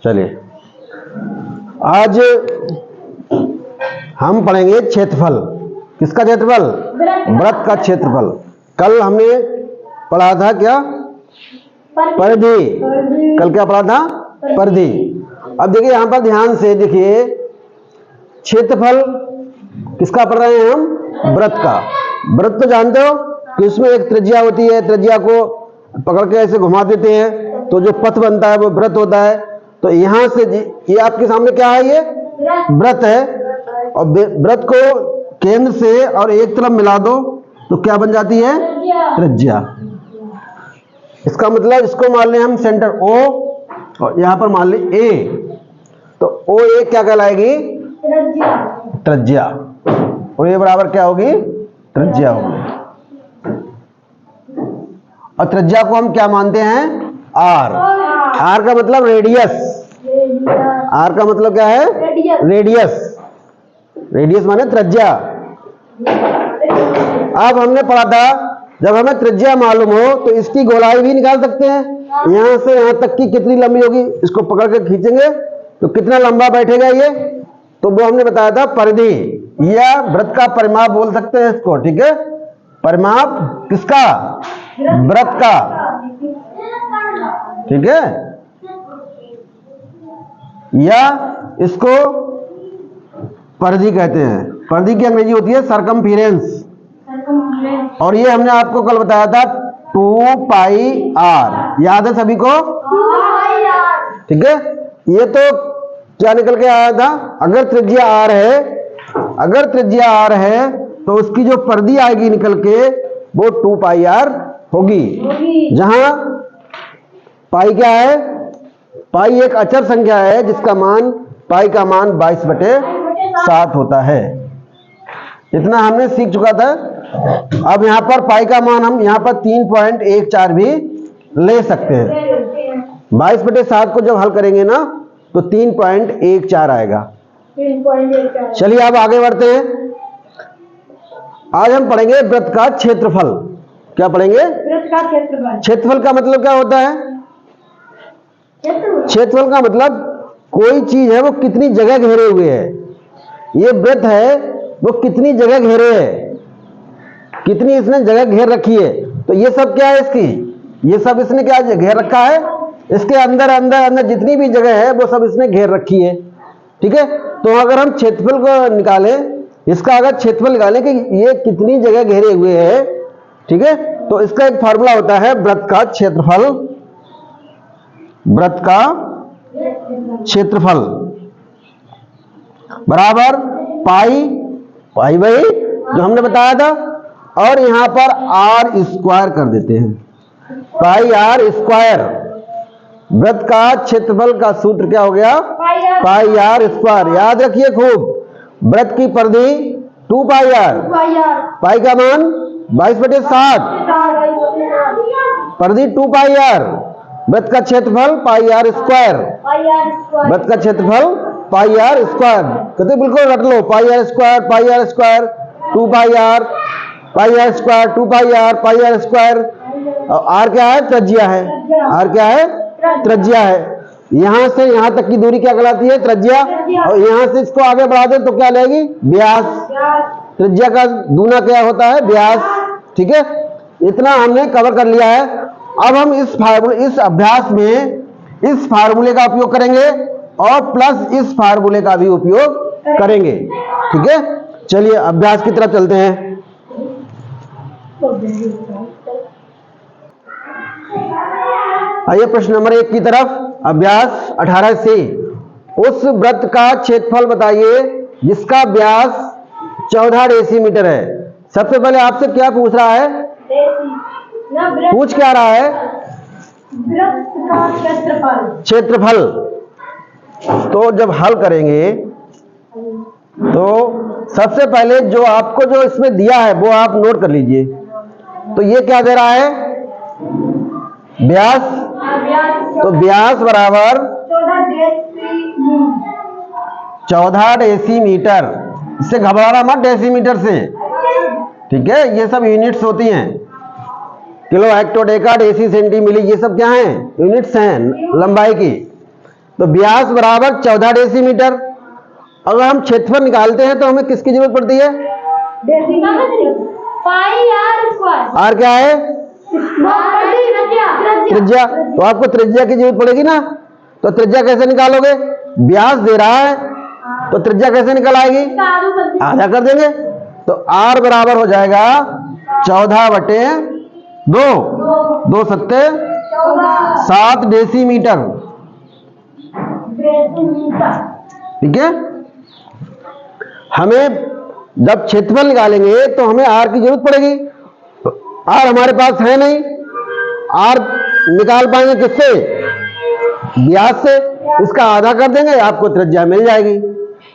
चलिए आज हम पढ़ेंगे क्षेत्रफल। किसका क्षेत्रफल? वृत्त का क्षेत्रफल। कल हमने पढ़ा था क्या? परिधि। कल क्या पढ़ा था? परिधि। अब देखिए यहां पर ध्यान से देखिए, क्षेत्रफल किसका पढ़ रहे हैं हम? वृत्त का। वृत्त तो जानते हो कि उसमें एक त्रिज्या होती है, त्रिज्या को पकड़ के ऐसे घुमा देते हैं तो जो पथ बनता है वो वृत्त होता है। तो यहां से ये आपके सामने क्या है? ये वृत्त है, और वृत्त को केंद्र से और एक तरफ मिला दो तो क्या बन जाती है? त्रिज्या। इसका मतलब इसको मान लें हम सेंटर O और यहां पर मान लें A, तो OA क्या कहलाएगी? त्रिज्या। और ये बराबर क्या होगी? त्रिज्या होगी। और त्रिज्या को हम क्या मानते हैं? R। R का मतलब रेडियस। R का मतलब क्या है? रेडियस। रेडियस माने त्रिज्या। अब हमने पढ़ा था जब हमें त्रिज्या मालूम हो तो इसकी गोलाई भी निकाल सकते हैं। यहां से यहां तक की कितनी लंबी होगी, इसको पकड़ के खींचेंगे तो कितना लंबा बैठेगा ये, तो वो हमने बताया था परिधि या वृत्त का परिमाप बोल सकते हैं इसको। ठीक है, परिमाप किसका? वृत्त का। ठीक है, या इसको परिधि कहते हैं। परिधि की अंग्रेजी होती है सरकमफिरेंस। और ये हमने आपको कल बताया था 2πr। याद है सभी को? ठीक है, ये तो क्या निकल के आया था? अगर त्रिज्या r है, अगर त्रिज्या r है तो उसकी जो परिधि आएगी निकल के वो 2πr होगी। जहां पाई क्या है? पाई एक अचर संख्या है जिसका मान, पाई का मान 22/7 होता है। इतना हमने सीख चुका था। अब यहां पर पाई का मान हम यहां पर 3.14 भी ले सकते हैं। 22/7 को जब हल करेंगे ना तो 3.14 आएगा। चलिए अब आगे बढ़ते हैं। आज हम पढ़ेंगे वृत्त का क्षेत्रफल। क्या पढ़ेंगे? वृत्त का क्षेत्रफल। क्षेत्रफल का मतलब क्या होता है? क्षेत्रफल का मतलब कोई चीज है वो कितनी जगह घेरे हुए है। ये वृत्त है वो कितनी जगह घेरे है, कितनी इसने जगह घेर रखी है। तो ये सब क्या है इसकी? ये सब इसने क्या घेर रखा है? इसके अंदर अंदर अंदर जितनी भी जगह है वो सब इसने घेर रखी है। ठीक है, तो अगर हम क्षेत्रफल को निकालें, इसका अगर क्षेत्रफल निकालें कि ये कितनी जगह घेरे हुए है, ठीक है, तो इसका एक फार्मूला होता है वृत्त का क्षेत्रफल। वृत्त का क्षेत्रफल बराबर पाई, पाई वही जो हमने बताया था, और यहां पर r स्क्वायर कर देते हैं। पाई r स्क्वायर। वृत्त का क्षेत्रफल का सूत्र क्या हो गया? पाई r स्क्वायर। याद रखिए खूब, वृत्त की परिधि 2πr, पाई का मान 22/7, परिधि 2πr, वृत्त का क्षेत्रफल पाई r स्क्वायर। वृत्त का क्षेत्रफल पाई r स्क्वायर। कहते बिल्कुल रट लो, पाई r स्क्वायर, पाई r स्क्वायर, 2πr, पाई r स्क्वायर, 2πr, पाई r स्क्वायर। और r क्या है? त्रिज्या है। r क्या है? त्रिज्या है। यहां से यहां तक की दूरी क्या कहलाती है? त्रिज्या। और यहां से इसको आगे बढ़ा दे तो क्या लेगी? व्यास। त्रिज्या का दूना क्या होता है? व्यास। ठीक है, इतना हमने कवर कर लिया है। अब हम इस अभ्यास में इस फार्मूले का उपयोग करेंगे और प्लस इस फार्मूले का भी उपयोग करेंगे। ठीक है, चलिए अभ्यास की तरफ चलते हैं। आइए प्रश्न नंबर 1 की तरफ। अभ्यास 18 से, उस वृत्त का क्षेत्रफल बताइए जिसका व्यास 14 डेसीमीटर है। सबसे पहले आपसे क्या पूछ रहा है? पूछ क्या रहा है? वृत्त का क्षेत्रफल। क्षेत्रफल। तो जब हल करेंगे तो सबसे पहले जो आपको जो इसमें दिया है वो आप नोट कर लीजिए। तो ये क्या दे रहा है? व्यास। तो व्यास बराबर 14 डेसीमीटर। इससे घबराना मत डेसीमीटर से, ठीक है, ये सब यूनिट्स होती हैं। Kilo, hecto, deca, deci, centi, milli, ये सब क्या हैं? यूनिट्स हैं लंबाई की। तो व्यास बराबर 14 डेसीमीटर। अगर हम क्षेत्रफल निकालते हैं तो हमें किसकी जरूरत पड़ती है? पाई आर स्क्वायर। आर क्या है? त्रिज्या। तो आपको त्रिज्या की जरूरत पड़ेगी ना, तो त्रिज्या कैसे निकालोगे? व्यास दे रहा है तो त्रिज्या कैसे निकल आएगी? आधा कर देंगे। तो आर बराबर हो जाएगा 14/2, 2 सत्ते 7 डेसीमीटर। ठीक है। हमें जब क्षेत्रफल निकालेंगे तो हमें आर की जरूरत पड़ेगी। तो आर हमारे पास है नहीं, आर निकाल पाएंगे किससे? व्यास से। इसका आधा कर देंगे, आपको त्रिज्या मिल जाएगी।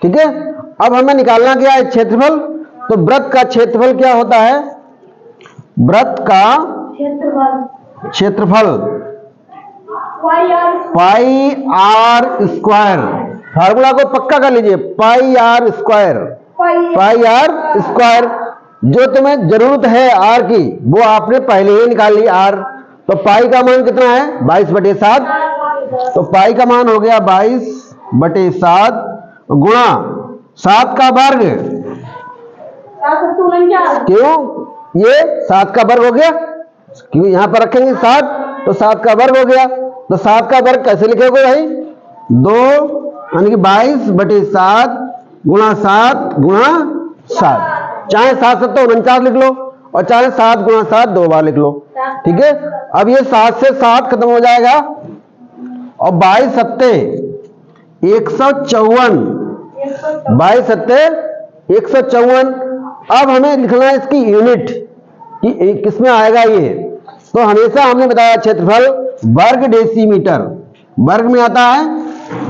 ठीक है। अब हमें निकालना क्या है? क्षेत्रफल। तो वृत्त का क्षेत्रफल क्या होता है? वृत्त का क्षेत्रफल पाई आर स्क्वायर। फार्मूला को पक्का कर लीजिए, pi R square. Pi R square. जो तुम्हें जरूरत है आर की वो आपने पहले ही निकाल ली आर। तो पाई का मान कितना है? 22/7। तो पाई का मान हो गया 22/7 गुणा 7 का वर्ग। क्यों? ये 7 का वर्ग हो गया, क्यों यहां पर रखेंगे 7, तो 7 का वर्ग हो गया। तो 7 का वर्ग कैसे लिखोगे भाई? 2 यानी कि 22/7 गुणा 7 गुणा 7। चाहे 7 7 49 लिख लो, और चाहे 7 गुणा 7 2 बार लिख लो। ठीक है। अब ये 7 से 7 खत्म हो जाएगा, और 22 सत्ते 154। 22 सत्ते 154। अब हमें लिखना है इसकी यूनिट कि किसमें आएगा ये। तो हमेशा हमने बताया क्षेत्रफल वर्ग डेसीमीटर, वर्ग में आता है,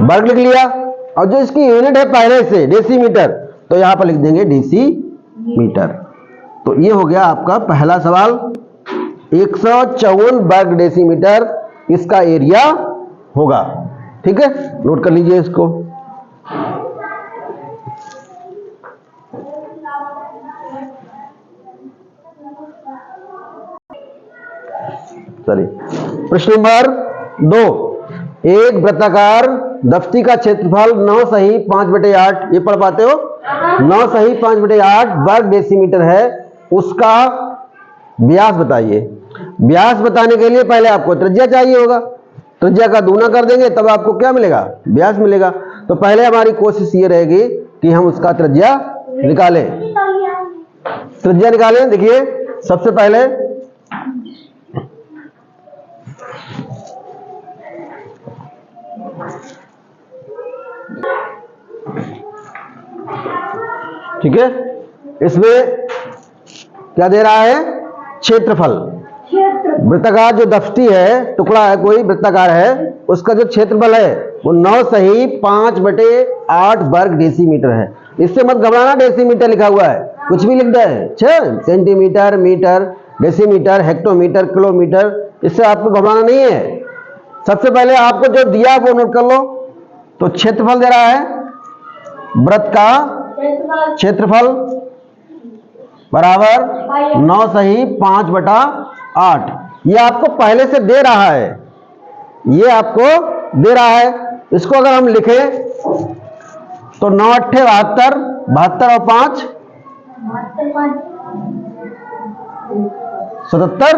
वर्ग लिख लिया। और जो इसकी यूनिट है पहले से डेसीमीटर, तो यहां पर लिख देंगे डेसीमीटर। तो ये हो गया आपका पहला सवाल। 154 वर्ग डेसीमीटर इसका एरिया होगा। ठीक है, नोट कर लीजिए इसको। चलिए प्रश्न नंबर 2। एक वृत्ताकार दफ्ती का क्षेत्रफल 9 सही 5/8, ये पढ़ पाते हो? 9 सही 5/8 वर्ग डेसीमीटर है। उसका व्यास बताइए। व्यास बताने के लिए पहले आपको त्रिज्या चाहिए होगा। त्रिज्या का दूना कर देंगे तब आपको क्या मिलेगा? व्यास मिलेगा। तो पहले हमारी कोशिश ये रहेगी कि हम उसका त्रिज्या निकालें। त्रिज्या निकालें। देखिए सबसे पहले ठीक है, इसमें क्या दे रहा है? क्षेत्रफल। वृत्ताकार जो दफ्ती है, टुकड़ा है कोई वृत्ताकार है, उसका जो क्षेत्रफल है वो 9 सही 5/8 वर्ग डेसीमीटर है। इससे मत घबराना, डेसीमीटर लिखा हुआ है, कुछ भी लिख दे, centimetre, metre, decimetre, hectometre, kilometre, इससे आपको घबराना नहीं है। सबसे पहले आपको जो दिया वो नोट कर लो। तो क्षेत्रफल दे रहा है, वृत्त का क्षेत्रफल बराबर 9 सही 5/8। ये आपको पहले से दे रहा है, ये आपको दे रहा है। इसको अगर हम लिखें तो 9 8 72, 72 और 5 77,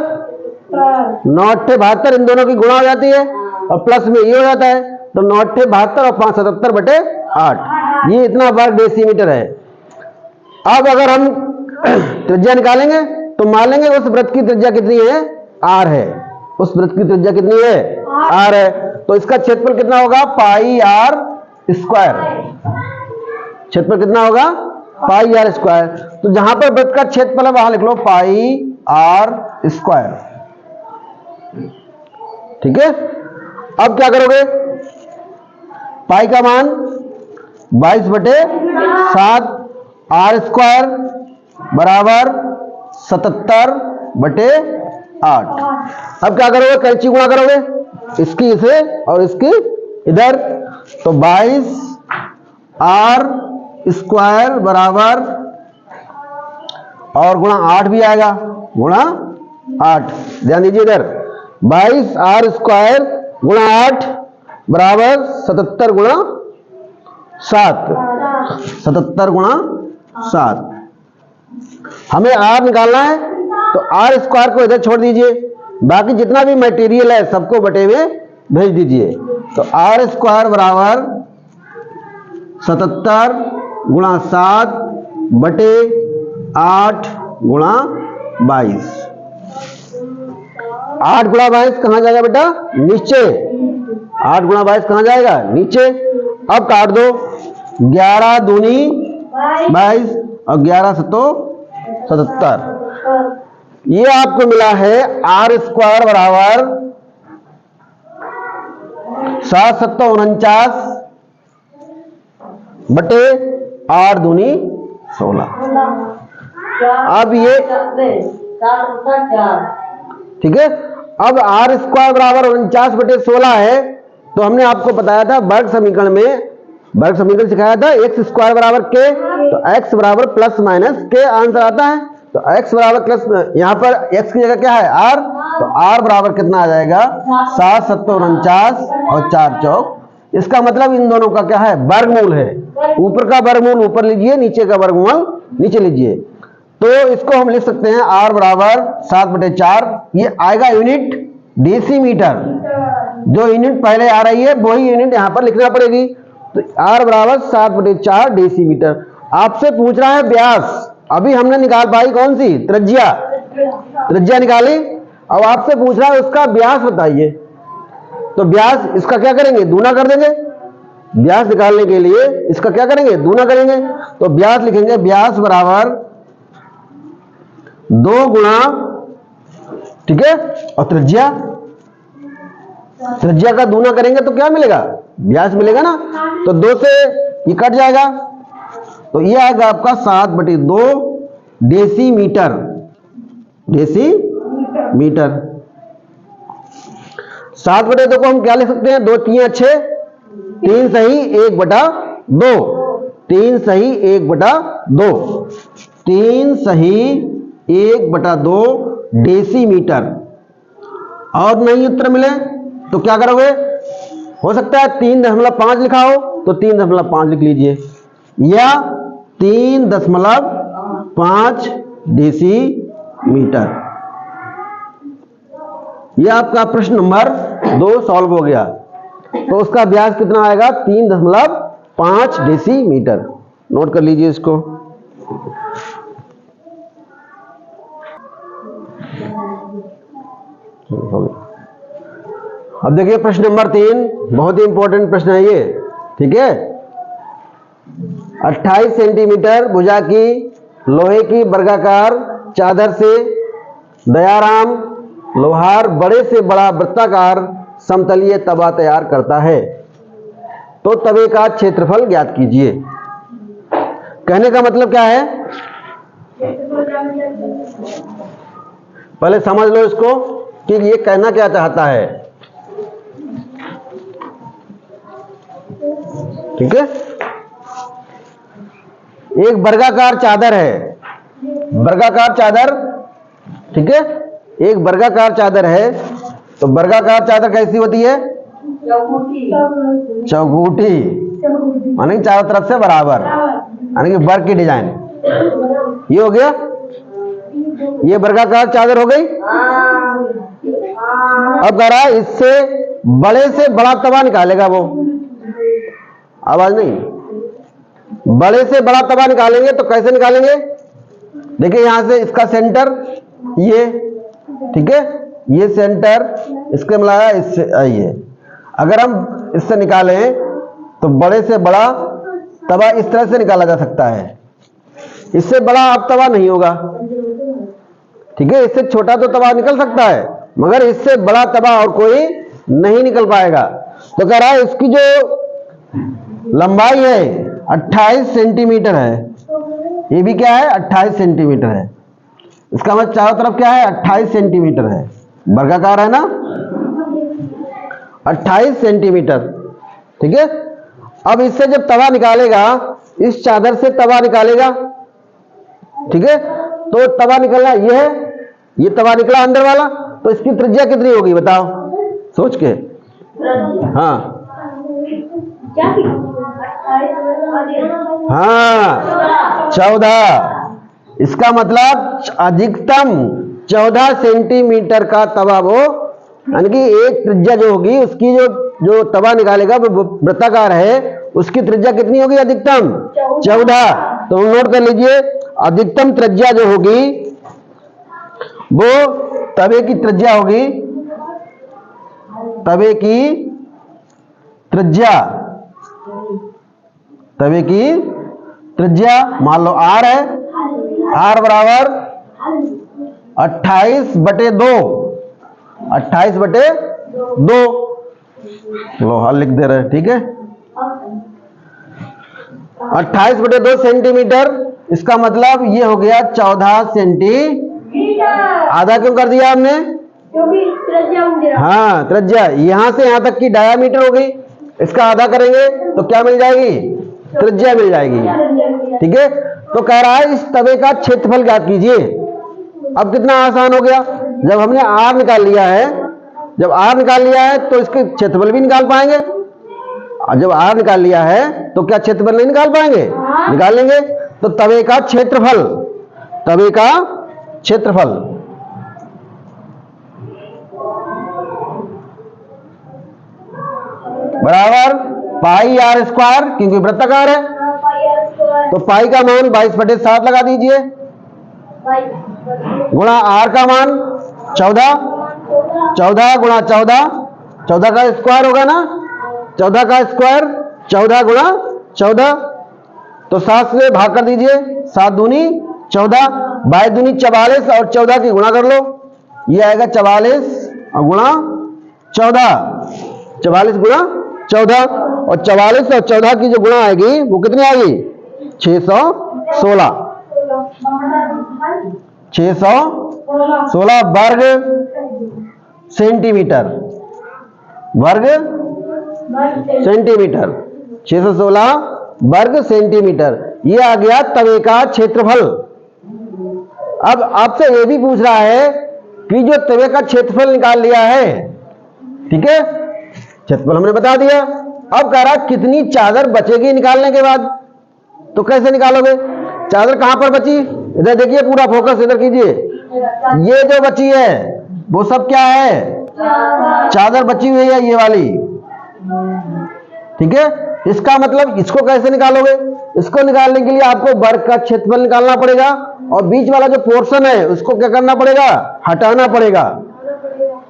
9 8 72, इन दोनों की गुणा हो जाती है और प्लस में ये हो जाता है। तो 9 8 72 और 5 77/8, ये इतना वर्ग डेसीमीटर है। अब अगर हम त्रिज्या निकालेंगे तो मान लेंगे उस वृत्त की त्रिज्या कितनी है? आर है। उस वृत्त की त्रिज्या कितनी है? आर है। तो इसका क्षेत्रफल कितना होगा? पाई आर स्क्वायर। क्षेत्रफल कितना होगा? पाई आर स्क्वायर। तो जहां पर वृत्त का क्षेत्रफल है वहां लिख लो पाई आर स्क्वायर। ठीक है। अब क्या करोगे? पाई का मान 22/7 आर स्क्वायर बराबर 77/8। अब क्या करोगे? कैंची गुणा करोगे, इसकी इसे और इसकी इधर। तो 22 आर स्क्वायर बराबर, और गुणा 8 भी आएगा, गुणा 8। ध्यान दीजिए इधर, 22 आर स्क्वायर गुणा 8 बराबर 77 गुणा 7। 77 गुणा 7। हमें आर निकालना है, तो आर स्क्वायर को इधर छोड़ दीजिए, बाकी जितना भी मटेरियल है सबको बटे में भेज दीजिए। तो आर स्क्वायर बराबर 77 गुणा 7 बटे 8 गुणा 22। 8 गुणा 22 कहां जाएगा बेटा? नीचे। 8 गुणा 22 कहां जाएगा? नीचे। अब काट दो, 11 दूनी 22 और 11 सतो 77। ये आपको मिला है आर स्क्वायर बराबर 7 सत्ता 49 बटे 8 दूनी 16। अब ये ठीक है। अब आर स्क्वायर बराबर 49 बटे 16 है, तो हमने आपको बताया था वर्ग समीकरण में, वर्ग समीकरण सिखाया था एक्स स्क्वायर बराबर के, तो एक्स बराबर प्लस माइनस के आंसर आता है। तो एक्स बराबर प्लस, यहां पर एक्स की जगह क्या है? आर। तो आर बराबर कितना आ जाएगा? 7 सत्ता 49 और 4 चौक। इसका मतलब इन दोनों का क्या है? वर्गमूल है। ऊपर का वर्गमूल ऊपर लीजिए, नीचे का वर्गमूल नीचे लीजिए। तो इसको हम लिख सकते हैं आर बराबर 7 बटे 4। ये आएगा यूनिट डेसीमीटर। जो यूनिट पहले आ रही है वही यूनिट यहां पर लिखना पड़ेगी। तो आर बराबर 7 बटे 4 डेसीमीटर। आपसे पूछ रहा है व्यास, अभी हमने निकाल पाई कौन सी? त्रिज्या। त्रिज्या निकाली। अब आपसे पूछ रहा है उसका व्यास बताइए। तो व्यास इसका क्या करेंगे? दूना कर देंगे। व्यास निकालने के लिए इसका क्या करेंगे? दूना करेंगे। तो व्यास लिखेंगे, व्यास बराबर 2 गुणा, ठीक है, और त्रिज्या। त्रिज्या का दूना करेंगे तो क्या मिलेगा? व्यास मिलेगा ना। तो 2 से ये कट जाएगा, तो ये आएगा आपका 7 बटे 2 डेसीमीटर। डेसीमीटर। 7 बटे 2 को हम क्या लिख सकते हैं? 2 3 6, 3 सही 1 बटा 2। 3 सही 1 बटा 2। 3 सही 1 बटा 2 डेसीमीटर। और नहीं उत्तर मिले तो क्या करोगे? हो सकता है 3.5 लिखा हो तो 3.5 लिख लीजिए, या 3.5 डेसीमीटर। यह आपका प्रश्न नंबर 2 सॉल्व हो गया। तो उसका व्यास कितना आएगा? 3.5 डेसीमीटर। नोट कर लीजिए इसको। अब देखिए प्रश्न नंबर 3, बहुत ही इंपॉर्टेंट प्रश्न है ये, ठीक है। 28 सेंटीमीटर भुजा की लोहे की वर्गाकार चादर से दयाराम लोहार बड़े से बड़ा वृत्ताकार समतलीय तवा तैयार करता है, तो तवे का क्षेत्रफल ज्ञात कीजिए। कहने का मतलब क्या है? पहले समझ लो इसको कि ये कहना क्या चाहता है, ठीक है। एक वर्गाकार चादर है, वर्गाकार चादर, ठीक है। एक वर्गाकार चादर है, तो वर्गाकार चादर कैसी होती है? चौगुटी, माने चारों तरफ से बराबर, यानी कि वर्ग की डिजाइन। ये हो गया, ये वर्गाकार चादर हो गई। अब कह रहा है इससे बड़े से बड़ा तवा निकालेगा वो। आवाज नहीं, बड़े से बड़ा तवा निकालेंगे तो कैसे निकालेंगे? देखिए यहां से इसका सेंटर ये, ठीक है, ये सेंटर इसके मिलाया इससे, ये अगर हम इससे निकालें तो बड़े से बड़ा तवा इस तरह से निकाला जा सकता है। इससे बड़ा अब तवा नहीं होगा, ठीक है। इससे छोटा तो तवा निकल सकता है, मगर इससे बड़ा तवा और कोई नहीं निकल पाएगा। तो कह रहा है इसकी जो लंबाई है 28 सेंटीमीटर है, ये भी क्या है? 28 सेंटीमीटर है। इसका मतलब चारों तरफ क्या है? 28 सेंटीमीटर है, वर्गाकार है ना, 28 सेंटीमीटर, ठीक है। अब इससे जब तवा निकालेगा, इस चादर से तवा निकालेगा, ठीक है, तो तवा निकलना यह है, ये तवा निकला अंदर वाला, तो इसकी त्रिज्या कितनी होगी बताओ सोच के। हाँ हाँ 14। इसका मतलब अधिकतम 14 सेंटीमीटर का तवा वो, यानी कि एक त्रिज्या जो होगी उसकी जो तवा निकालेगा वो वृत्ताकार है, उसकी त्रिज्या कितनी होगी अधिकतम 14। तो नोट कर लीजिए, अधिकतम त्रिज्या जो होगी वो तवे की त्रिज्या होगी, तवे की त्रिज्या, तवे की त्रिज्या मान लो R है, R बराबर 28/2, 28/2। लो हल लिख दे रहे हैं, ठीक है। 28/2 सेंटीमीटर, इसका मतलब ये हो गया 14 सेंटीमीटर। आधा क्यों कर दिया हमने? क्योंकि त्रिज्या, हाँ त्रिज्या यहां से यहां तक की डायामीटर हो गई, इसका आधा करेंगे तो क्या मिल जाएगी? त्रिज्या मिल जाएगी, ठीक है। तो कह रहा है इस तवे का क्षेत्रफल ज्ञात कीजिए। अब कितना आसान हो गया, जब हमने R निकाल लिया है, जब R निकाल लिया है तो इसके क्षेत्रफल भी निकाल पाएंगे। जब R निकाल लिया है तो क्या क्षेत्रफल नहीं निकाल पाएंगे? निकाल लेंगे। तो तवे का क्षेत्रफल, तवे का क्षेत्रफल बराबर पाई R स्क्वायर, क्योंकि वृत्ताकार है तो पाई का मान 22/7 लगा दीजिए, गुणा R का मान 14, 14 गुणा 14, 14 का स्क्वायर होगा ना, 14 का स्क्वायर 14 गुणा 14, तो 7 से भाग कर दीजिए, 7 दूनी 14, 22 दूनी 44 और 14 की गुणा कर लो, ये आएगा 44 और गुणा 14, 44 गुणा 14, और 44 और 14 की जो गुणा आएगी वो कितनी आएगी? 616, 616 वर्ग सेंटीमीटर, वर्ग सेंटीमीटर, 616 वर्ग सेंटीमीटर। ये आ गया तवे का क्षेत्रफल। अब आपसे ये भी पूछ रहा है कि जो तवे का क्षेत्रफल निकाल लिया है, ठीक है, क्षेत्रफल हमने बता दिया, अब कह रहा कितनी चादर बचेगी निकालने के बाद। तो कैसे निकालोगे? चादर कहां पर बची? इधर देखिए, पूरा फोकस इधर कीजिए। ये जो बची है वो सब क्या है? चादर बची हुई है, ये वाली, ठीक है। इसका मतलब इसको कैसे निकालोगे? इसको निकालने के लिए आपको वर्ग का क्षेत्रफल निकालना पड़ेगा, और बीच वाला जो पोर्शन है उसको क्या करना पड़ेगा? हटाना पड़ेगा।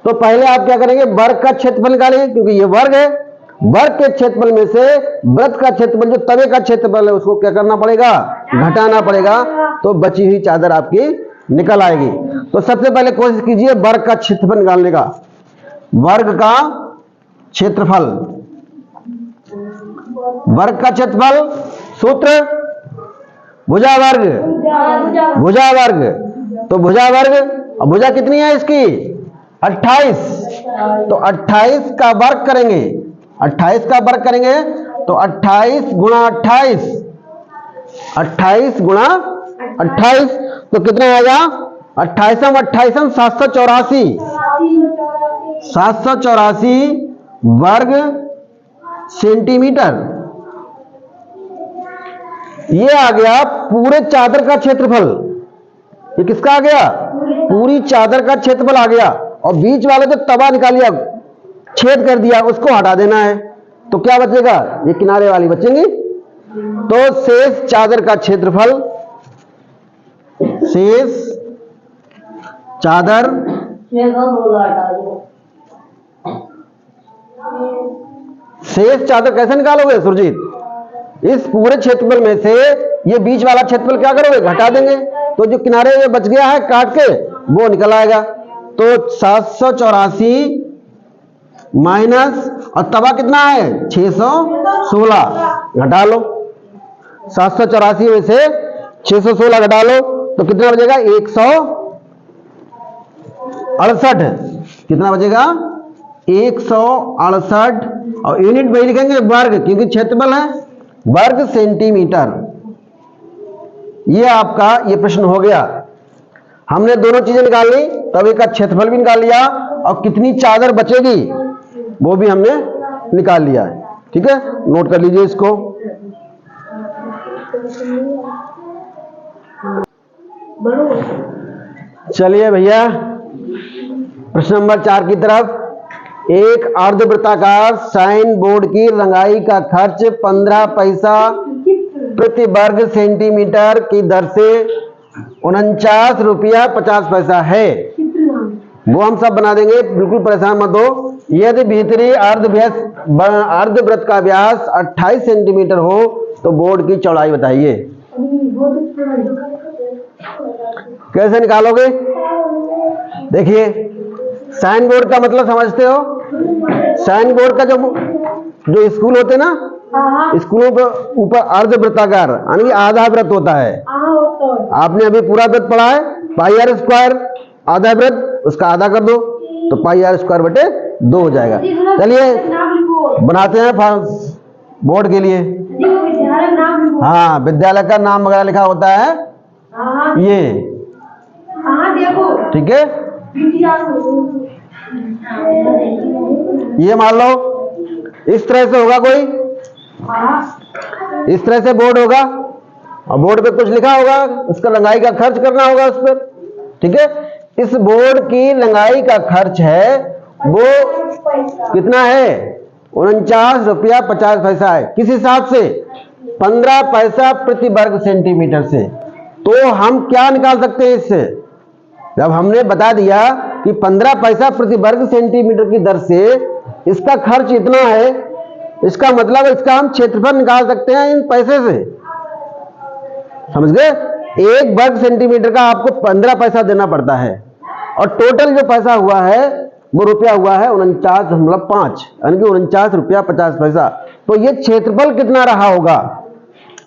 तो पहले आप क्या करेंगे? वर्ग का क्षेत्रफल निकालेंगे, क्योंकि ये वर्ग है। वर्ग के क्षेत्रफल में से वृत्त का क्षेत्रफल, जो तवे का क्षेत्रफल है, उसको क्या करना पड़ेगा? घटाना पड़ेगा। तो बची हुई चादर आपकी निकल आएगी। तो सबसे पहले कोशिश कीजिए वर्ग का क्षेत्रफल निकालने का। वर्ग का क्षेत्रफल, वर्ग का क्षेत्रफल सूत्र भुजा वर्ग, भुजा वर्ग। तो भुजा वर्ग, भुजा कितनी है इसकी? 28। तो 28 का वर्ग करेंगे, 28 का वर्ग करेंगे तो 28 गुणा 28, 28 गुणा 28, तो कितना आएगा? 28 28 784, 784 वर्ग सेंटीमीटर। ये आ गया पूरे चादर का क्षेत्रफल। ये किसका आ गया? पूरी चादर का क्षेत्रफल आ गया। और बीच वाला जो तवा निकाल लिया, छेद कर दिया, उसको हटा देना है। तो क्या बचेगा? ये किनारे वाली बचेंगी। तो शेष चादर का क्षेत्रफल, शेष चादर, शेष चादर कैसे निकालोगे सुरजीत? इस पूरे क्षेत्रफल में से ये बीच वाला क्षेत्रफल क्या करोगे? घटा देंगे। तो जो किनारे में बच गया है काट के, वो निकल आएगा। तो 784 माइनस, और तवा कितना है? 616, घटा लो। 784 में से 616 घटा लो तो कितना बचेगा? 168। कितना बचेगा? 168। और यूनिट वही लिखेंगे वर्ग, क्योंकि क्षेत्रफल है, वर्ग सेंटीमीटर। ये आपका ये प्रश्न हो गया। हमने दोनों चीजें निकाल ली, तवे का क्षेत्रफल भी निकाल लिया और कितनी चादर बचेगी वो भी हमने निकाल लिया है। ठीक है, नोट कर लीजिए इसको। चलिए भैया प्रश्न नंबर 4 की तरफ। एक अर्धवृत्ताकार साइन बोर्ड की रंगाई का खर्च 15 पैसा प्रति वर्ग सेंटीमीटर की दर से 49 रुपया 50 पैसा है। वो हम सब बना देंगे, बिल्कुल परेशान मत हो। यदि भीतरी अर्धवृत्त का व्यास 28 सेंटीमीटर हो तो बोर्ड की चौड़ाई बताइए। कैसे निकालोगे? देखिए, साइन बोर्ड का मतलब समझते हो? साइन बोर्ड का जो स्कूल होते ना, स्कूलों पर ऊपर अर्धवृत्ताकार यानी आधा वृत्त होता है। आपने अभी पूरा वृत्त पढ़ा है, पाई आर स्क्वायर, आधा वृत्त उसका आधा कर दो तो पाई आर स्क्वायर बटे 2 हो जाएगा। चलिए बनाते हैं बोर्ड के लिए। हाँ, विद्यालय का नाम वगैरह लिखा होता है ये, ठीक है। ये मान लो इस तरह से होगा, कोई इस तरह से बोर्ड होगा और बोर्ड पे कुछ लिखा होगा, उसका रंगाई का खर्च करना होगा उस पर। ठीक है, इस बोर्ड की रंगाई का खर्च है वो कितना है? 49 रुपया 50 पैसा है। किस हिसाब से? 15 पैसा प्रति वर्ग सेंटीमीटर से। तो हम क्या निकाल सकते हैं इससे? जब हमने बता दिया कि 15 पैसा प्रति वर्ग सेंटीमीटर की दर से इसका खर्च इतना है, इसका मतलब इसका हम क्षेत्रफल निकाल सकते हैं इन पैसे से। समझ गए? 1 वर्ग सेंटीमीटर का आपको 15 पैसा देना पड़ता है और टोटल जो पैसा हुआ है वो रुपया हुआ है 49.5 यानी कि 49 रुपया 50 पैसा। तो ये क्षेत्रफल कितना रहा होगा?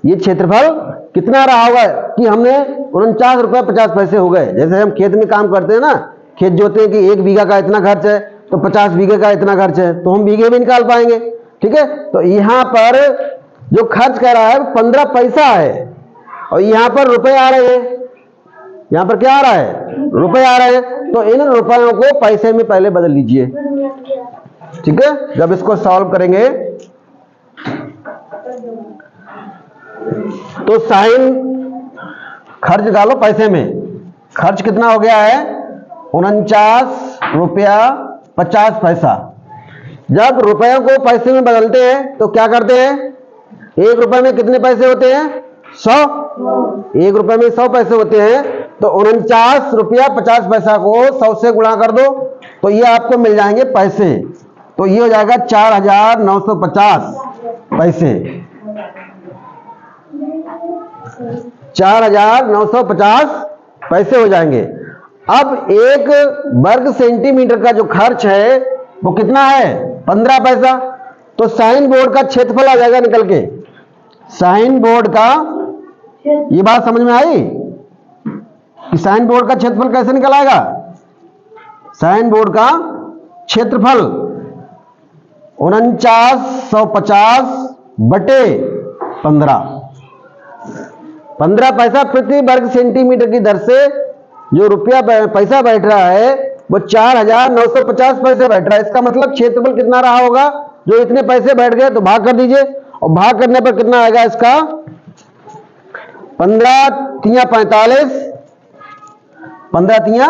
ये क्षेत्रफल कितना रहा होगा कि हमने 49 रुपया 50 पैसे हो गए। जैसे हम खेत में काम करते हैं ना, खेत जोते हैं कि 1 बीघा का इतना खर्च है तो 50 बीघे का इतना खर्च है, तो हम बीघे में निकाल पाएंगे। ठीक है, तो यहाँ पर जो खर्च कर रहा है 15 पैसा है और यहाँ पर रुपए आ रहे हैं। यहाँ पर क्या आ रहा है? रुपए आ रहे हैं। तो इन रुपयों को पैसे में पहले बदल लीजिए। ठीक है, जब इसको सॉल्व करेंगे तो साइन खर्च निकालो पैसे में। खर्च कितना हो गया है? 49 रुपया 50 पैसा। जब रुपयों को पैसे में बदलते हैं तो क्या करते हैं? 1 रुपए में कितने पैसे होते हैं? 100। 1 रुपए में 100 पैसे होते हैं, तो 49 रुपया 50 पैसा को 100 से गुणा कर दो तो ये आपको मिल जाएंगे पैसे। तो ये हो जाएगा 4950 पैसे। 4950 पैसे हो जाएंगे। अब 1 वर्ग सेंटीमीटर का जो खर्च है वो कितना है? 15 पैसा। तो साइन बोर्ड का क्षेत्रफल आ जाएगा निकल के। साइन बोर्ड का, ये बात समझ में आई कि साइन बोर्ड का क्षेत्रफल कैसे निकल आएगा? साइन बोर्ड का क्षेत्रफल 4950 बटे 15। 15 पैसा प्रति वर्ग सेंटीमीटर की दर से जो रुपया पैसा बैठ रहा है वो 4950 पैसे बैठ रहा है। इसका मतलब क्षेत्रफल कितना रहा होगा? जो इतने पैसे बैठ गए तो भाग कर दीजिए और भाग करने पर कितना आएगा इसका? 15 तिया 45, 15 तिया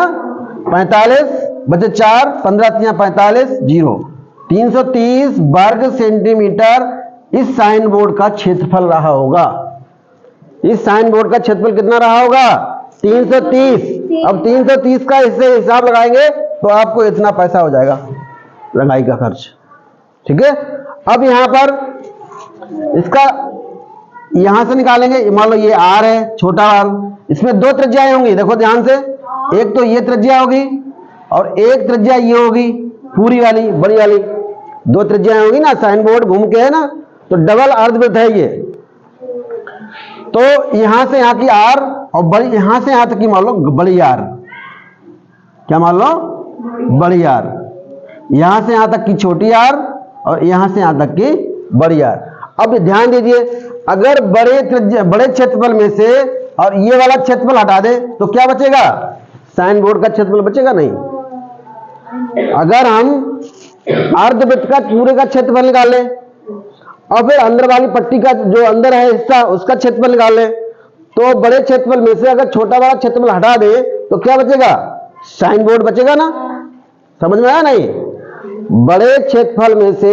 45 बचे 4, 15 तिया 45, 0। 330 वर्ग सेंटीमीटर इस साइन बोर्ड का क्षेत्रफल रहा होगा। इस साइन बोर्ड का क्षेत्रफल कितना रहा होगा? 330। अब 330 का इससे हिसाब लगाएंगे तो आपको इतना पैसा हो जाएगा रंगाई का खर्च। ठीक है, अब यहां पर इसका यहां से निकालेंगे। मान लो ये आर है, छोटा आर, इसमें 2 त्रिज्याएं होंगी। देखो ध्यान से, एक तो ये त्रिज्या होगी और एक त्रिज्या ये होगी, पूरी वाली बड़ी वाली। 2 त्रिज्याएं होगी ना, साइन बोर्ड घूम के है ना, तो डबल अर्धवृत्त है ये। तो यहां से यहां की आर और बड़ी, यहां से यहां तक की मान लो बड़ी आर। क्या मान लो? बड़ी आर। यहां से यहां तक की छोटी आर और यहां से यहां तक की बड़ी आर। अब ध्यान दीजिए, अगर बड़े क्षेत्रफल में से और ये वाला क्षेत्रफल हटा दे तो क्या बचेगा? साइन बोर्ड का क्षेत्रफल बचेगा नहीं। अगर हम अर्धवृत्त का पूरे का क्षेत्रफल निकाल लें और फिर अंदर वाली पट्टी का जो अंदर है हिस्सा उसका क्षेत्रफल निकाल लें, तो बड़े क्षेत्रफल में से अगर छोटा वाला क्षेत्रफल हटा दे तो क्या बचेगा? साइन बोर्ड बचेगा ना। समझ में आया नहीं? बड़े क्षेत्रफल में से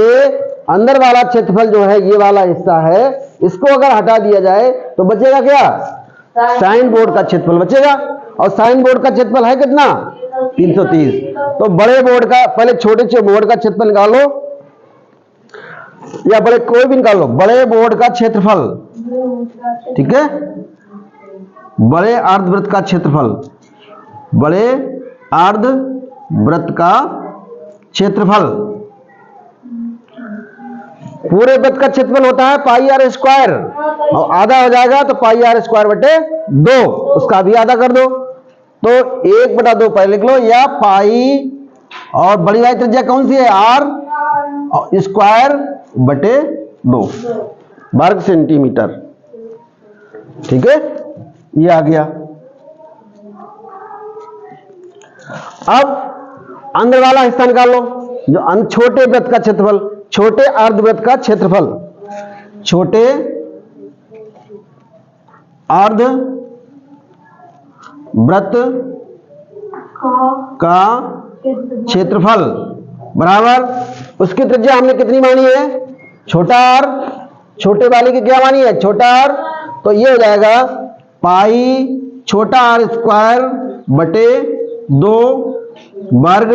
अंदर वाला क्षेत्रफल जो है ये वाला हिस्सा है, इसको अगर हटा दिया जाए तो बचेगा क्या? साइन बोर्ड का क्षेत्रफल बचेगा। और साइन बोर्ड का क्षेत्रफल है कितना? 330। तो बड़े बोर्ड का, पहले छोटे बोर्ड का क्षेत्रफल निकालो या बड़े कोई भी निकाल लो, बड़े बोर्ड का क्षेत्रफल, ठीक है, बड़े अर्धवृत्त का क्षेत्रफल, बड़े अर्धवृत्त का क्षेत्रफल, पूरे वृत्त का क्षेत्रफल होता है पाई आर स्क्वायर, और आधा हो जाएगा तो पाई आर स्क्वायर बटे 2, उसका भी आधा कर दो, तो 1/2 पहले लिख लो, या पाई और बड़ी वाली त्रिज्या कौन सी है? आर स्क्वायर बटे 2 वर्ग सेंटीमीटर। ठीक है, ये आ गया। अब अंदर वाला हिस्सा निकाल लो, जो छोटे वृत्त का क्षेत्रफल, छोटे अर्धवृत्त का क्षेत्रफल, छोटे अर्धवृत्त का क्षेत्रफल बराबर, उसकी त्रिज्या हमने कितनी मानी है? छोटा आर, छोटे वाले की क्या मानी है? छोटा आर, तो ये हो जाएगा पाई छोटा आर स्क्वायर बटे 2 वर्ग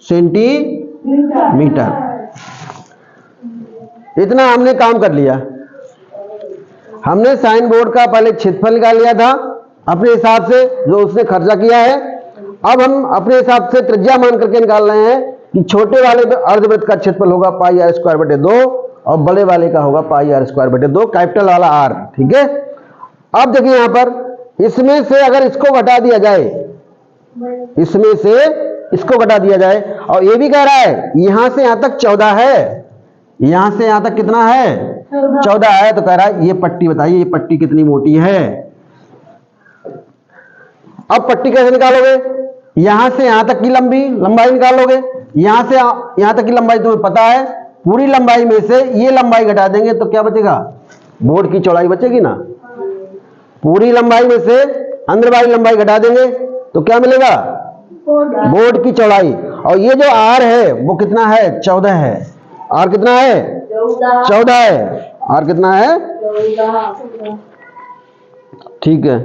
सेंटीमीटर। इतना हमने काम कर लिया। हमने साइन बोर्ड का पहले क्षेत्रफल निकाल लिया था अपने हिसाब से जो उसने खर्चा किया है। अब हम अपने हिसाब से त्रिज्या मान करके निकाल रहे हैं कि छोटे वाले अर्धवृत्त का क्षेत्रफल होगा पाई आर स्क्वायर बटे 2 और बड़े वाले का होगा पाई आर स्क्वायर बटे 2, कैपिटल वाला आर। ठीक है, अब देखिए यहां पर इसमें से अगर इसको घटा दिया जाए, इसमें से इसको घटा दिया जाए, और ये भी कह रहा है यहां से यहां तक 14 है, यहां से यहां तक कितना है? 14 है, तो कह रहा है ये पट्टी बताइए, ये पट्टी कितनी मोटी है। अब पट्टी कैसे निकालोगे? यहां से यहां तक की लंबाई निकालोगे, यहां से यहां तक की लंबाई तुम्हें पता है, पूरी लंबाई में से ये लंबाई घटा देंगे तो क्या बचेगा? बोर्ड की चौड़ाई बचेगी ना। पूरी लंबाई में से अंदर वाली लंबाई घटा देंगे तो क्या मिलेगा? बोर्ड की चौड़ाई। और ये जो आर है वो कितना है? 14 है। आर कितना है? 14 है। आर कितना है? 14। ठीक है,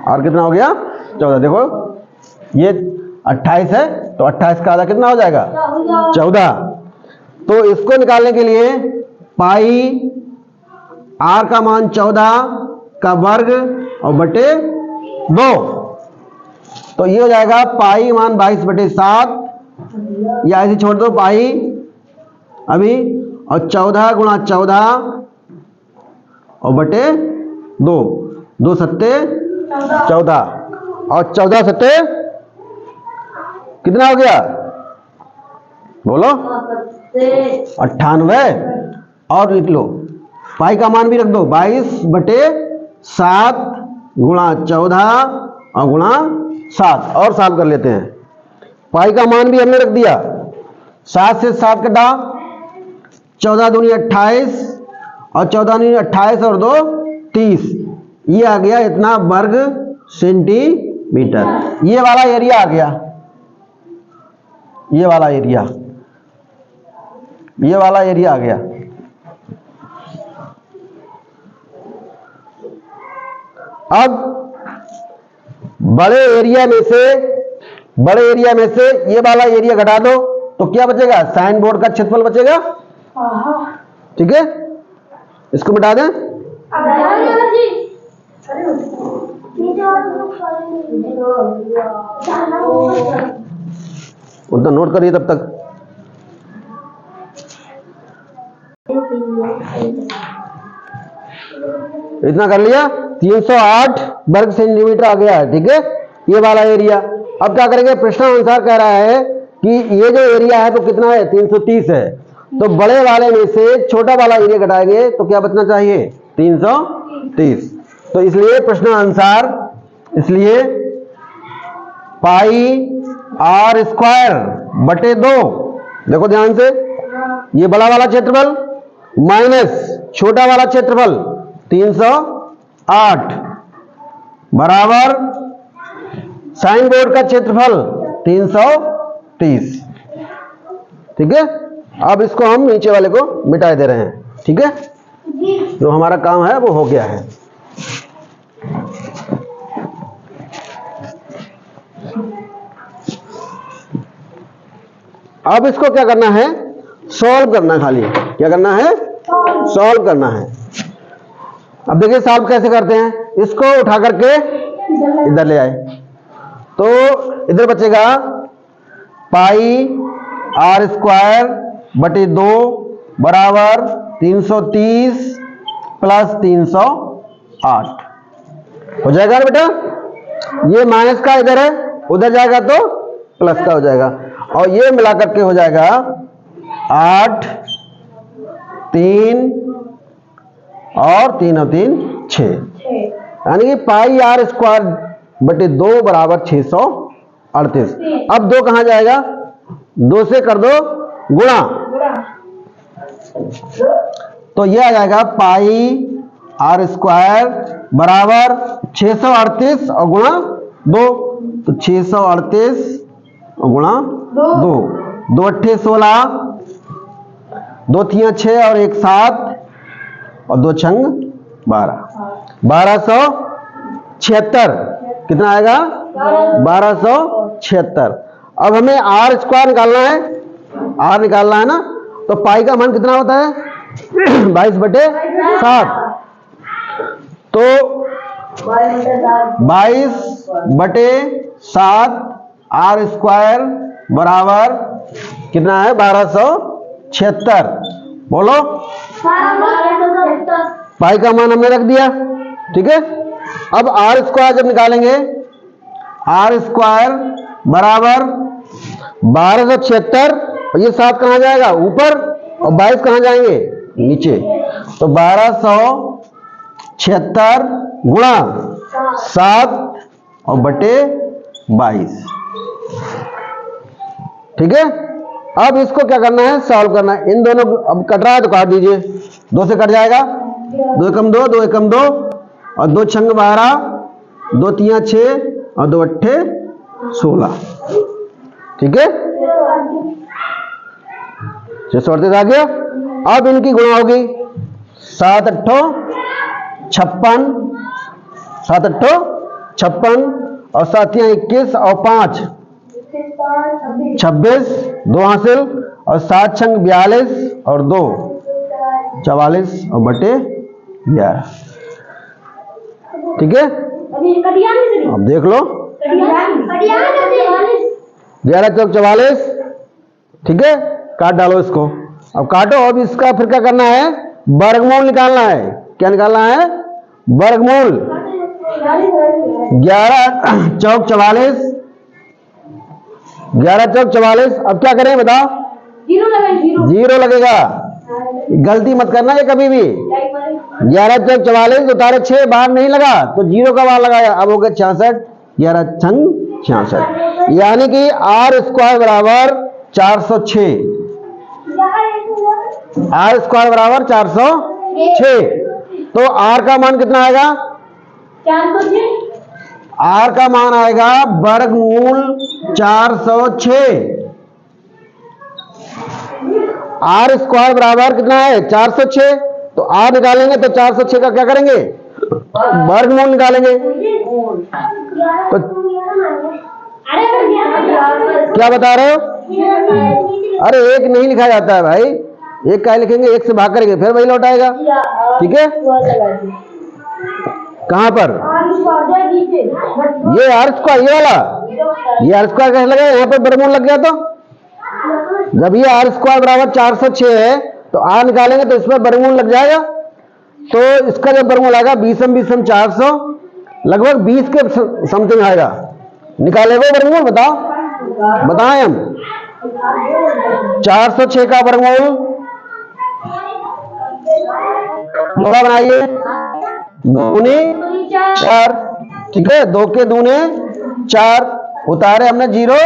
आर कितना हो गया? 14। देखो ये 28 है, तो 28 का आधा कितना हो जाएगा? 14। तो इसको निकालने के लिए पाई आर का मान 14 का वर्ग और बटे 2, तो ये हो जाएगा पाई मान 22 बटे 7, या ऐसे छोड़ दो पाई अभी, और 14 गुणा 14 और बटे 2, 2 सत्ते 14, और 14 सत्ते कितना हो गया? बोलो 98। और लिख लो पाई का मान भी रख दो, 22 बटे 7 गुणा 14 और गुणा 7, और साफ कर लेते हैं। पाई का मान भी हमने रख दिया, 7 से 7 कटा, 14 दूनी 28 और 14 दूनी 28 और 2 30, ये आ गया इतना वर्ग सेंटीमीटर। ये वाला एरिया आ गया, ये वाला एरिया, ये वाला एरिया आ गया। अब बड़े एरिया में से ये वाला एरिया घटा दो तो क्या बचेगा? साइन बोर्ड का क्षेत्रफल बचेगा। ठीक है, इसको मिटा दें। उतना नोट करिए तब तक। इतना कर लिया, 308 वर्ग सेंटीमीटर आ गया है। ठीक है, ये वाला एरिया। अब क्या करेंगे? प्रश्न अनुसार कह रहा है कि ये जो एरिया है तो कितना है? 330 है। तो बड़े वाले में से छोटा वाला एरिया घटाएंगे तो क्या बचना चाहिए? 330। तो इसलिए प्रश्न अनुसार, इसलिए पाई आर स्क्वायर बटे 2, देखो ध्यान से, ये बड़ा वाला क्षेत्रफल माइनस छोटा वाला क्षेत्रफल 308 बराबर साइन बोर्ड का क्षेत्रफल 330। ठीक है, अब इसको हम नीचे वाले को मिटा दे रहे हैं। ठीक है, जो हमारा काम है वो हो गया है। अब इसको क्या करना है, सॉल्व करना, खाली क्या करना है, सॉल्व करना है। अब देखिए सॉल्व कैसे करते हैं, इसको उठा करके इधर ले आए तो इधर बचेगा पाई आर स्क्वायर बटे 2 बराबर 330 प्लस 308 हो जाएगा ना बेटा। ये माइनस का इधर है, उधर जाएगा तो प्लस का हो जाएगा, और ये मिला करके हो जाएगा 8 3 और 3 और 3 6, यानी कि पाई आर स्क्वायर बटे 2 बराबर 638। अब 2 कहां जाएगा, 2 से कर दो गुणा, तो ये आ जाएगा पाई आर स्क्वायर बराबर 638 और गुणा 2, तो 638 और गुणा 2, 2 अट्ठे 16, 2 तियां 6 और 1 7 और 2 छंग 12, 1276। कितना आएगा, 1276। अब हमें आर स्क्वायर निकालना है, आर निकालना है ना, तो पाई का मान कितना होता है 22 बटे 7, तो 22 बटे 7 आर स्क्वायर बराबर कितना है 1276। बोलो, पाई का मान हमने रख दिया। ठीक है, अब आर स्क्वायर जब निकालेंगे, आर स्क्वायर बराबर 1276, और ये 7 कहां जाएगा ऊपर, और 22 कहां जाएंगे नीचे, तो 1276 गुणा 7 और बटे 22। ठीक है, अब इसको क्या करना है, सॉल्व करना है। इन दोनों को अब कट रहा है तो काट दीजिए, 2 से कट जाएगा, 2 एकम 2, 2 एकम 2 और 2 छंग 12, 2 तियां 6 और 2 अट्ठे 16। ठीक है, 638 आ गया। अब इनकी गुणा होगी, 7 अट्ठो 56, 7 अट्ठो 56 और 7 21 और 5 26, 2 हासिल और 7 छंग 42 और 2 44 और बटे 11। ठीक है, अब देख लो, 11 चौक 44। ठीक है, काट डालो इसको, अब काटो। अब इसका फिर क्या करना है, वर्गमूल निकालना है। क्या निकालना है, वर्गमूल। 11 चौक 44, 11 चौक 44। अब क्या करें बताओ, जीरो लगेगा, गलती मत करना ये कभी भी। 11 चौक 44 उतारे 6 बाहर नहीं लगा तो जीरो का बाहर लगाया, अब हो गया 66, 11 छंग 66, यानी कि आर स्क्वायर बराबर 406, आर स्क्वायर बराबर 406। तो आर का मान कितना आएगा, 406, आर का मान आएगा वर्गमूल 406। आर स्क्वायर बराबर कितना है 406, तो आर निकालेंगे तो 406 का क्या करेंगे, वर्गमूल निकालेंगे। तो क्या बता रहे हो, अरे एक नहीं लिखा जाता है भाई, एक का लिखेंगे, एक से भाग करेंगे फिर वही लौट आएगा। ठीक है, कहां पर, ये आर स्क्वायर, ये वाला, ये आर स्क्वायर कैसे लगा, यहाँ पर वर्गमूल लग गया। तो जब ये आर स्क्वायर बराबर 406 है तो आर निकालेंगे तो इस पर वर्गमूल लग जाएगा। तो इसका जब वर्गमूल आएगा 20 400, लगभग 20 के समथिंग आएगा। निकाले वो वर्गमूल, बताओ, बताएं हम। 406 का वर्गमूल थोड़ा बनाइए, 2 दूनी 4। ठीक है, 2 के दूने 4, उतारे हमने 0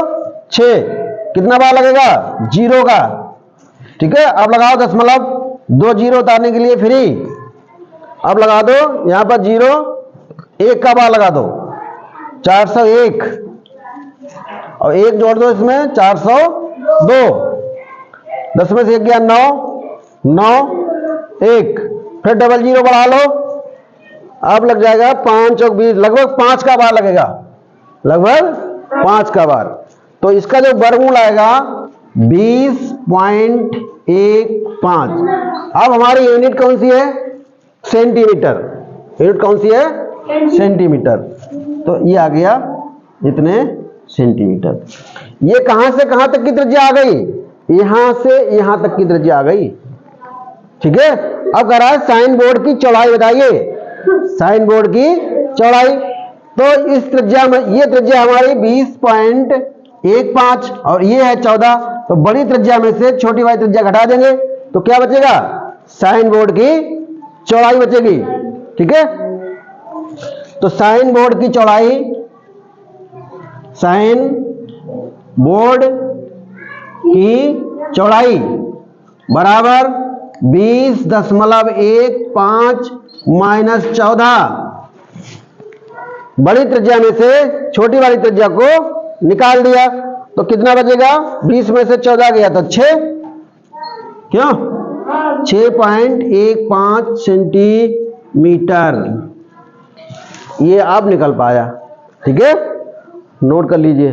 6, कितना बार लगेगा 0 का। ठीक है, अब लगाओ दशमलव, 2 0 उतारने के लिए फ्री। अब लगा दो यहां पर 0 1 का बार लगा दो 401 और 1 जोड़ दो इसमें 402, 10 में से 1 गया 9 9 1, फिर डबल 0 बढ़ा लो, अब लग जाएगा 5 और 20, लगभग 5 का बार लगेगा, लगभग 5 का बार। तो इसका जो वर्गमूल आएगा 20.15। अब हमारी यूनिट कौन सी है सेंटीमीटर, यूनिट कौन सी है सेंटीमीटर। तो ये आ गया इतने सेंटीमीटर। ये कहां से कहां तक की त्रिज्या आ गई, यहां से यहां तक की त्रिज्या आ गई। ठीक है, अब कह रहा है साइन बोर्ड की चौड़ाई बताइए, साइन बोर्ड की चौड़ाई। तो इस त्रिज्या में ये त्रिज्या हमारी 20.15 और ये है 14, तो बड़ी त्रिज्या में से छोटी वाली त्रिज्या घटा देंगे तो क्या बचेगा, साइन बोर्ड की चौड़ाई बचेगी। ठीक है, तो साइन बोर्ड की चौड़ाई, साइन बोर्ड की चौड़ाई बराबर 20.15 माइनस 14। बड़ी त्रिज्या में से छोटी वाली त्रिज्या को निकाल दिया तो कितना बचेगा, 20 में से 14 गया तो 6, क्यों 6.15 सेंटीमीटर। ये अब निकल पाया। ठीक है, नोट कर लीजिए।